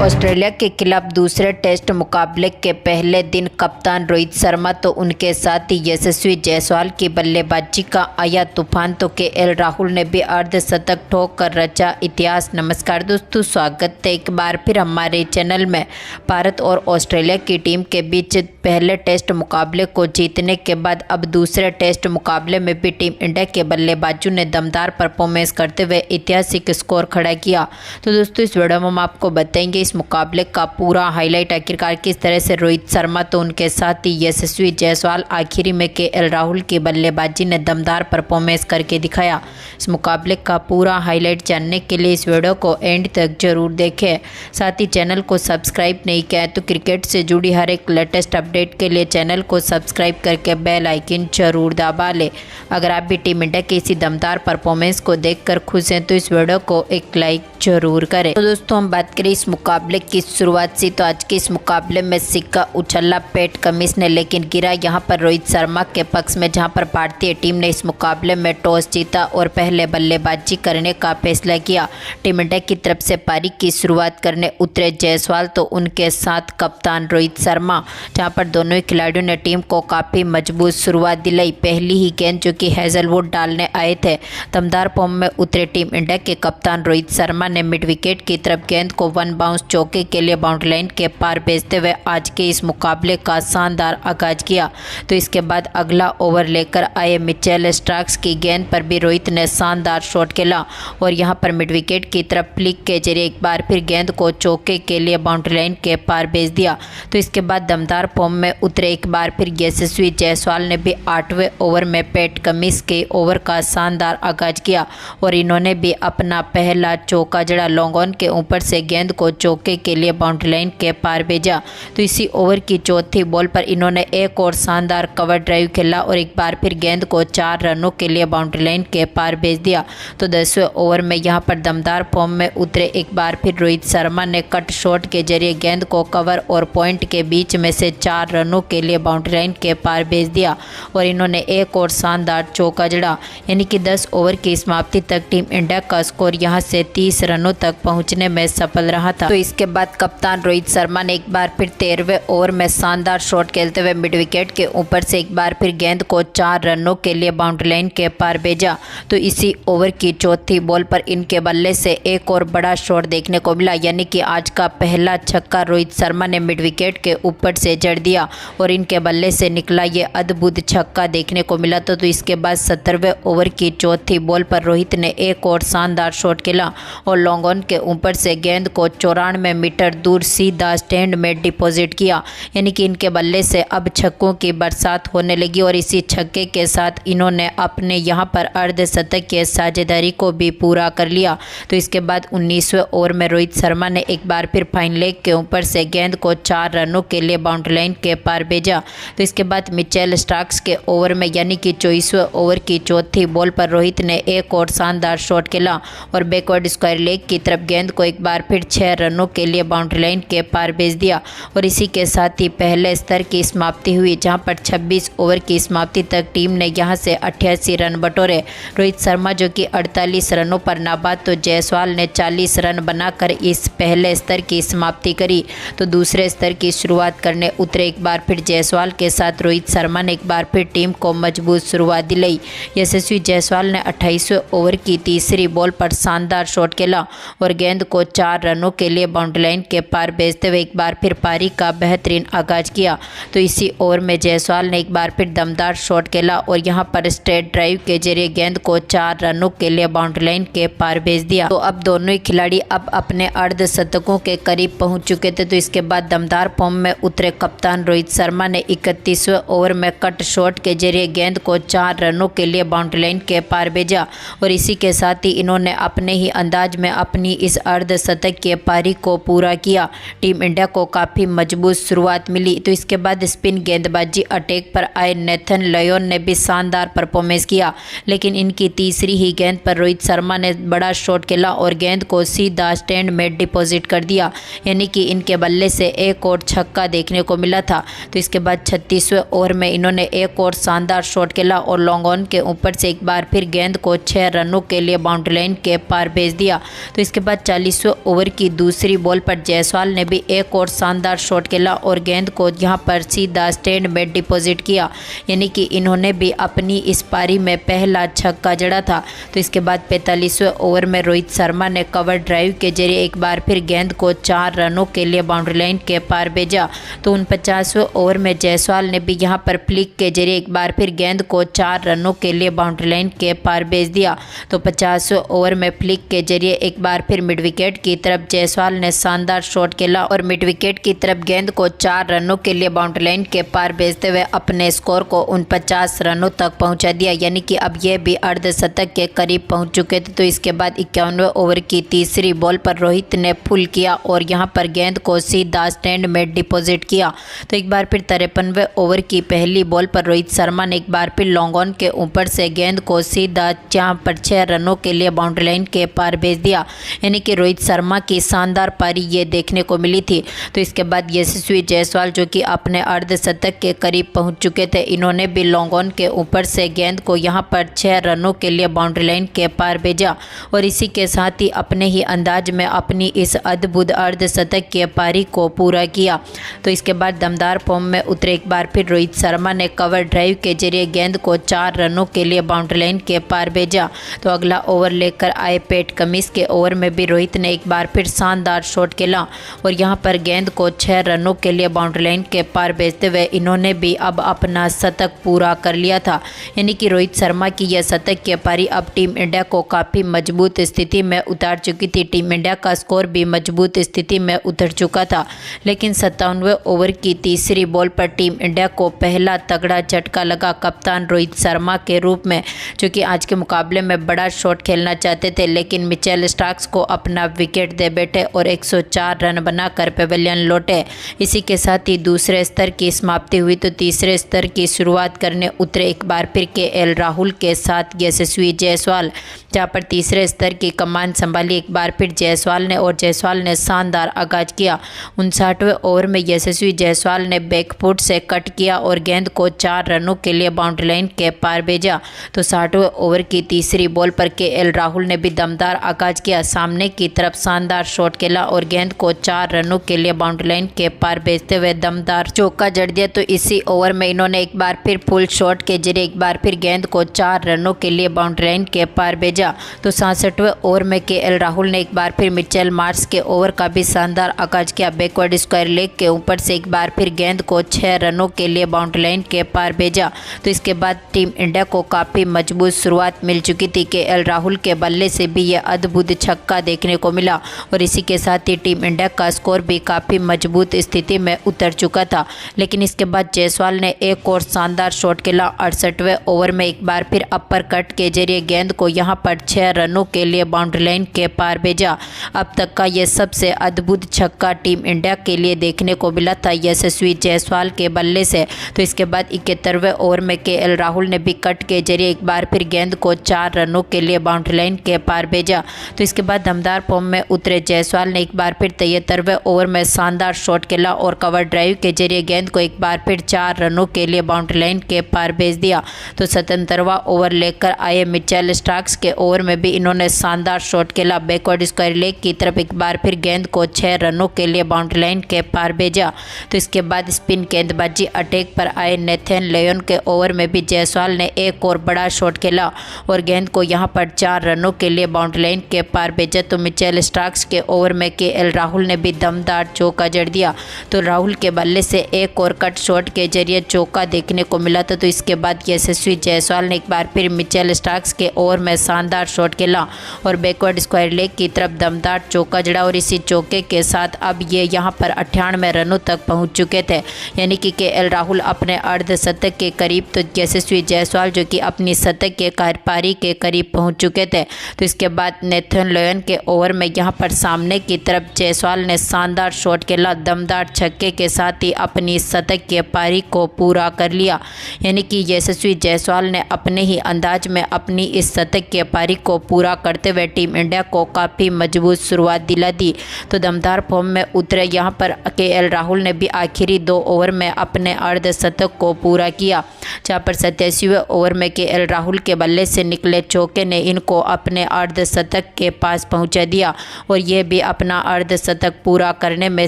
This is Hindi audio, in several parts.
ऑस्ट्रेलिया के खिलाफ दूसरे टेस्ट मुकाबले के पहले दिन कप्तान रोहित शर्मा तो उनके साथ ही यशस्वी जायसवाल की बल्लेबाजी का आया तूफान तो केएल राहुल ने भी अर्धशतक ठोक कर रचा इतिहास। नमस्कार दोस्तों, स्वागत है एक बार फिर हमारे चैनल में। भारत और ऑस्ट्रेलिया की टीम के बीच पहले टेस्ट मुकाबले को जीतने के बाद अब दूसरे टेस्ट मुकाबले में भी टीम इंडिया के बल्लेबाजों ने दमदार परफॉर्मेंस करते हुए ऐतिहासिक स्कोर खड़ा किया। तो दोस्तों इस वीडियो में हम आपको बताएंगे इस मुकाबले का पूरा हाईलाइट, आखिरकार किस तरह से रोहित शर्मा तो उनके साथ ही यशस्वी जायसवाल आखिरी में केएल राहुल की बल्लेबाजी ने दमदार परफॉर्मेंस करके दिखाया। इस मुकाबले का पूरा हाईलाइट जानने के लिए इस वीडियो को एंड तक जरूर देखें। साथ ही चैनल को सब्सक्राइब नहीं किया है तो क्रिकेट से जुड़ी हर एक लेटेस्ट अपडेट के लिए चैनल को सब्सक्राइब करके बेल आइकन जरूर दबा ले। अगर आप भी टीम इंडिया की इसी दमदार परफॉर्मेंस को देखकर खुश हैं तो इस वीडियो को एक लाइक जरूर करें। तो दोस्तों हम बात करें इस मुकाबले की शुरुआत से, तो आज के इस मुकाबले में सिक्का उछला पैट कमिंस ने लेकिन गिरा यहाँ पर रोहित शर्मा के पक्ष में, जहाँ पर भारतीय टीम ने इस मुकाबले में टॉस जीता और पहले बल्लेबाजी करने का फैसला किया। टीम इंडिया की तरफ से पारी की शुरुआत करने उतरे जायसवाल तो उनके साथ कप्तान रोहित शर्मा, जहाँ पर दोनों ही खिलाड़ियों ने टीम को काफ़ी मजबूत शुरुआत दिलाई। पहली ही गेंद जो कि हेजलवुड डालने आए थे, दमदार फॉर्म में उतरे टीम इंडिया के कप्तान रोहित शर्मा ने मिड विकेट की तरफ गेंद को वन बाउंस चौके के लिए बाउंड्री लाइन के पार भेजते हुए आज के इस मुकाबले का शानदार आगाज किया। तो इसके बाद अगला ओवर लेकर आए मिचेल स्टार्क्स की गेंद पर भी रोहित ने शानदार शॉट खेला और यहां पर मिड विकेट की तरफ फ्लिक के जरिए एक बार फिर गेंद को चौके के लिए बाउंड्री लाइन के पार भेज दिया। तो इसके बाद दमदार फॉर्म में उतरे एक बार फिर यशस्वी जायसवाल ने भी 8वें ओवर में पैट कमिंस के ओवर का शानदार आगाज किया और इन्होंने भी अपना पहला चौका जड़ा लॉन्ग ऑन के ऊपर से गेंद को चौके के लिए बाउंड्री लाइन के पार भेजा। तो इसी ओवर की चौथी बॉल पर इन्होंने एक और शानदार कवर ड्राइव खेला और एक बार फिर गेंद को 4 रनों के लिए बाउंड्री लाइन के पार भेज दिया। तो 10वें ओवर में यहां पर दमदार फॉर्म में उतरे एक बार फिर रोहित शर्मा ने कट शॉट के जरिए गेंद को कवर और पॉइंट के बीच में से 4 रनों के लिए बाउंड्री लाइन के पार भेज दिया और इन्होंने एक और शानदार चौका जड़ा, यानी कि 10 ओवर की समाप्ति तक टीम इंडिया का स्कोर यहां से 30 रनों तक पहुंचने में सफल रहा था। तो इसके बाद कप्तान रोहित शर्मा ने एक बार फिर 13वें ओवर में शानदार शॉट खेलते हुए मिड विकेट के ऊपर से एक बार फिर गेंद को 4 रनों के लिए बाउंड्री लाइन के पार भेजा। तो इसी ओवर की चौथी बॉल पर इनके बल्ले से एक और बड़ा शॉट देखने को मिला, यानी कि आज का पहला छक्का रोहित शर्मा ने मिड विकेट के ऊपर से जड़ दिया और इनके बल्ले से निकला ये अद्भुत छक्का देखने को मिला। तो इसके बाद 17वें ओवर की चौथी बॉल पर रोहित ने एक और शानदार शॉट खेला और लॉन्ग ऑन के ऊपर से गेंद को 94 मीटर दूर सीधा स्टैंड में डिपॉजिट किया, यानी कि इनके बल्ले से अब छक्कों की बरसात होने लगी और इसी छक्के के साथ इन्होंने अपने यहां पर अर्धशतक की साझेदारी को भी पूरा कर लिया। तो इसके बाद 19वें ओवर में रोहित शर्मा ने एक बार फिर फाइन लेग के ऊपर से गेंद को 4 रनों के लिए बाउंड्री लाइन के पार भेजा। तो इसके बाद मिचेल स्टार्क्स के ओवर में, यानी कि 24वें ओवर की चौथी बॉल पर रोहित ने एक और शानदार शॉट खेला और बैकवर्ड स्क्वायर लेग की तरफ गेंद को एक बार फिर 6 रनों के लिए बाउंड्री लाइन के पार भेज दिया और इसी के साथ ही पहले स्तर की समाप्ति हुई, जहां पर 26 ओवर की समाप्ति तक टीम ने यहां से 88 रन बटोरे। रोहित शर्मा जो कि 48 रनों पर नाबाद, तो जायसवाल ने 40 रन बनाकर इस पहले स्तर की समाप्ति करी। तो दूसरे स्तर की शुरुआत करने उतरे एक बार फिर जायसवाल के साथ रोहित शर्मा ने एक बार फिर टीम को मजबूत शुरुआत दिलाई। यशस्वी जायसवाल ने 28वें ओवर की तीसरी बॉल पर शानदार शॉट खेला और गेंद को 4 रनों के लिए बाउंड्री लाइन के पार भेजते हुए एक बार फिर पारी का बेहतरीन आगाज किया। तो इसी ओवर में जायसवाल ने एक बार फिर दमदार शॉट खेला और यहां पर स्ट्रेट ड्राइव के जरिए गेंद को 4 रनों के लिए बाउंड्री लाइन के पार भेज दिया। तो अब दोनों ही खिलाड़ी अब अपने अर्धशतकों के करीब पहुंच चुके थे। तो इसके बाद दमदार फॉर्म में उतरे कप्तान रोहित शर्मा ने 31वें ओवर में कट शॉट के जरिए गेंद को 4 रनों के लिए बाउंड्री लाइन के पार भेजा और इसी के साथ ही इन्होंने अपने ही अंदाज में अपनी इस अर्धशतक की पारी को पूरा किया। टीम इंडिया को काफ़ी मजबूत शुरुआत मिली। तो इसके बाद स्पिन गेंदबाजी अटैक पर आए नेथन लियोन ने भी शानदार परफॉर्मेंस किया, लेकिन इनकी तीसरी ही गेंद पर रोहित शर्मा ने बड़ा शॉट खेला और गेंद को सीधा स्टैंड में डिपॉजिट कर दिया, यानी कि इनके बल्ले से एक और छक्का देखने को मिला था। तो इसके बाद 36वें ओवर में इन्होंने एक और शानदार शॉट खेला और लॉन्ग ऑन के ऊपर से एक बार फिर गेंद को 6 रनों के लिए बाउंड्री लाइन के पार भेज दिया। तो इसके बाद 40वें ओवर की दूसरी तीसरी बॉल पर जायसवाल ने भी एक और शानदार शॉट खेला और गेंद को यहां पर सीधा स्टैंड में डिपॉजिट किया, यानी कि इन्होंने भी अपनी इस पारी में पहला छक्का जड़ा था। तो इसके बाद 45वें ओवर में रोहित शर्मा ने कवर ड्राइव के जरिए एक बार फिर गेंद को 4 रनों के लिए बाउंड्री लाइन के पार भेजा। तो 49वें ओवर में जायसवाल ने भी यहां पर फ्लिक के जरिए एक बार फिर गेंद को 4 रनों के लिए बाउंड्री लाइन के पार भेज दिया। तो 50वें ओवर में फ्लिक के जरिए एक बार फिर मिड विकेट की तरफ जायसवाल ने शानदार शॉट खेला और मिड विकेट की तरफ गेंद को 4 रनों के लिए बाउंड्री लाइन के पार भेजते हुए अपने स्कोर को 49 रनों तक पहुंचा दिया, यानी कि अब यह भी अर्धशतक के करीब पहुंच चुके थे। तो इसके बाद 51वें ओवर की तीसरी बॉल पर रोहित ने फुल किया और यहां पर गेंद को सीधा स्टैंड में डिपॉजिट किया। तो एक बार फिर 53वें ओवर की पहली बॉल पर रोहित शर्मा ने एक बार फिर लॉन्ग ऑन के ऊपर से गेंद को सीधा जहां पर 6 रनों के लिए बाउंड्री लाइन के पार भेज दिया, यानी कि रोहित शर्मा की शानदार पारी ये देखने को मिली थी। तो इसके बाद यशस्वी जायसवाल जो कि अपने अर्धशतक के करीब पहुंच चुके थे, इन्होंने भी लॉन्ग ऑन के ऊपर से गेंद को यहां पर 6 रनों के लिए बाउंड्री लाइन के पार भेजा और इसी के साथ ही अपने ही अंदाज में अपनी इस अद्भुत अर्धशतक की पारी को पूरा किया। तो इसके बाद दमदार फॉर्म में उतरे एक बार फिर रोहित शर्मा ने कवर ड्राइव के जरिए गेंद को 4 रनों के लिए बाउंड्री लाइन के पार भेजा। तो अगला ओवर लेकर आए पैट कमिंस के ओवर में भी रोहित ने एक बार फिर शानदार शॉट खेला और यहां पर गेंद को 6 रनों के लिए बाउंड्री लाइन के पार भेजते हुए इन्होंने भी अब अपना शतक पूरा कर लिया था, यानी कि रोहित शर्मा की यह शतक की पारी अब टीम इंडिया को काफ़ी मजबूत स्थिति में उतार चुकी थी। टीम इंडिया का स्कोर भी मजबूत स्थिति में उतर चुका था, लेकिन 57वें ओवर की तीसरी बॉल पर टीम इंडिया को पहला तगड़ा झटका लगा कप्तान रोहित शर्मा के रूप में, जो कि आज के मुकाबले में बड़ा शॉट खेलना चाहते थे, लेकिन मिचेल स्टार्क्स को अपना विकेट दे बैठे और 104 रन बनाकर पेवेलियन लौटे। इसी के साथ ही दूसरे स्तर की समाप्ति हुई। तो तीसरे स्तर की शुरुआत करने उतरे एक बार फिर केएल राहुल के साथ यशस्वी जायसवाल, जहां पर तीसरे स्तर की कमान संभाली एक बार फिर जायसवाल ने और जायसवाल ने शानदार आगाज किया। 59वें ओवर में यशस्वी जायसवाल ने बैकफुट से कट किया और गेंद को 4 रनों के लिए बाउंड्री लाइन के पार भेजा। तो 60वें ओवर की तीसरी बॉल पर केएल राहुल ने भी दमदार आगाज किया, सामने की तरफ शानदार शॉट खेला और गेंद को 4 रनों के लिए बाउंड्री लाइन के पार भेजते हुए दमदार चौका जड़ दिया। तो इसी ओवर में इन्होंने एक बार फिर फुल शॉट के जरिए एक बार फिर गेंद को 4 रनों के लिए बाउंड्री लाइन के पार भेजा। तो 66वें ओवर में केएल राहुल ने एक बार फिर मिचेल मार्श के ओवर का भी शानदार आगाज किया। बैकवर्ड स्क्वायर लेग के ऊपर से एक बार फिर गेंद को 6 रनों के लिए बाउंड्री लाइन के पार भेजा। तो इसके बाद टीम इंडिया को काफ़ी मजबूत शुरुआत मिल चुकी थी। केएल राहुल के बल्ले से भी यह अद्भुत छक्का देखने को मिला और इसी के साथ ही टीम इंडिया का स्कोर भी काफ़ी मजबूत स्थिति में उतर चुका था। लेकिन इसके बाद जायसवाल ने एक और शानदार शॉट खेला। 68वें ओवर में एक बार फिर अपर कट के जरिए गेंद को यहां पर 6 रनों के लिए बाउंड्री लाइन के पार भेजा। अब तक का यह सबसे अद्भुत छक्का टीम इंडिया के लिए देखने को मिला था यशस्वी जायसवाल के बल्ले से। तो इसके बाद 71वें ओवर में केएल राहुल ने भी कट के जरिए एक बार फिर गेंद को 4 रनों के लिए बाउंड्री लाइन के पार भेजा। तो इसके बाद दमदार फॉर्म में उतरे जायसवाल ने एक बार फिर 73वें ओवर में शानदार शॉट खेला और कवर ड्राइव के जरिए गेंद को एक बार फिर 4 रनों के लिए बाउंड्री लाइन के पार भेज दिया। तो 77वां ओवर लेकर आए मिचेल स्टार्क्स के ओवर में भी इन्होंने शानदार शॉट खेला। बैकवर्ड स्क्वायर लेग की तरफ एक बार फिर गेंद को 6 रनों के लिए बाउंड्री लाइन के पार भेजा। तो इसके बाद स्पिन गेंदबाजी अटैक पर आए नेथन लियोन के ओवर में भी जायसवाल ने एक और बड़ा शॉट खेला और गेंद को यहां पर 4 रनों के लिए बाउंड्री लाइन के पार भेजा। तो मिचेल स्टार्क्स के ओवर में केएल राहुल ने भी दमदार चौका जड़ दिया। तो राहुल के बल्ले से एक और कट शॉट के जरिए चौका देखने को मिला था। तो इसके बाद यशस्वी जायसवाल ने एक बार फिर मिचेल स्टार्क्स के ओवर में शानदार शॉट खेला और बैकवर्ड स्क्वायर लेग की तरफ दमदार चौका जड़ा और इसी चौके के साथ अब ये यहाँ पर 98 रनों तक पहुँच चुके थे, यानी कि केएल राहुल अपने अर्धशतक के करीब तो यशस्वी जायसवाल जो कि अपनी शतक के पारी के करीब पहुँच चुके थे। तो इसके बाद नेथन लियोन के ओवर में यहाँ पर सामने की तरफ जायसवाल ने शानदार शॉट खेला, दमदार छक्के के साथ ही अपनी शतक की पारी को पूरा कर लिया, यानी कि यशस्वी जायसवाल ने अपने ही अंदाज में अपनी इस शतक की पारी को पूरा करते हुए टीम इंडिया को काफ़ी मजबूत शुरुआत दिला दी। तो दमदार फॉर्म में उतरे यहाँ पर केएल राहुल ने भी आखिरी 2 ओवर में अपने अर्धशतक को पूरा किया, जहाँ पर 87वें ओवर में केएल राहुल के बल्ले से निकले चौके ने इनको अपने अर्धशतक के पास पहुँचा दिया और ये भी अपना अर्धशतक पूरा करने में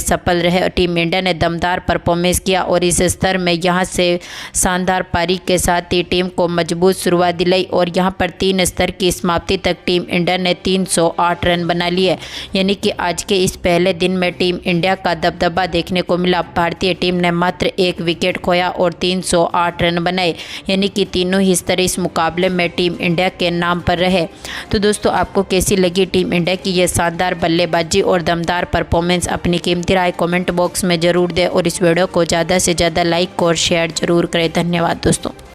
सफल रहे। टीम इंडिया ने दमदार परफॉर्मेंस किया और इस स्तर में यहां से शानदार पारी के साथ ही टीम को मजबूत शुरुआत दिलाई और यहां पर 3 स्तर की समाप्ति तक टीम इंडिया ने 308 रन बना लिए। यानी कि आज के इस पहले दिन में टीम इंडिया का दबदबा देखने को मिला। भारतीय टीम ने मात्र 1 विकेट खोया और 308 रन बनाए, यानी कि तीनों ही स्तर इस मुकाबले में टीम इंडिया के नाम पर रहे। तो दोस्तों, आपको कैसी लगी टीम इंडिया की ये शानदार बल्लेबाजी और दमदार परफॉर्मेंस? अपनी कीमती राय कमेंट बॉक्स में ज़रूर दें और इस वीडियो को ज़्यादा से ज़्यादा लाइक और शेयर ज़रूर करें। धन्यवाद दोस्तों।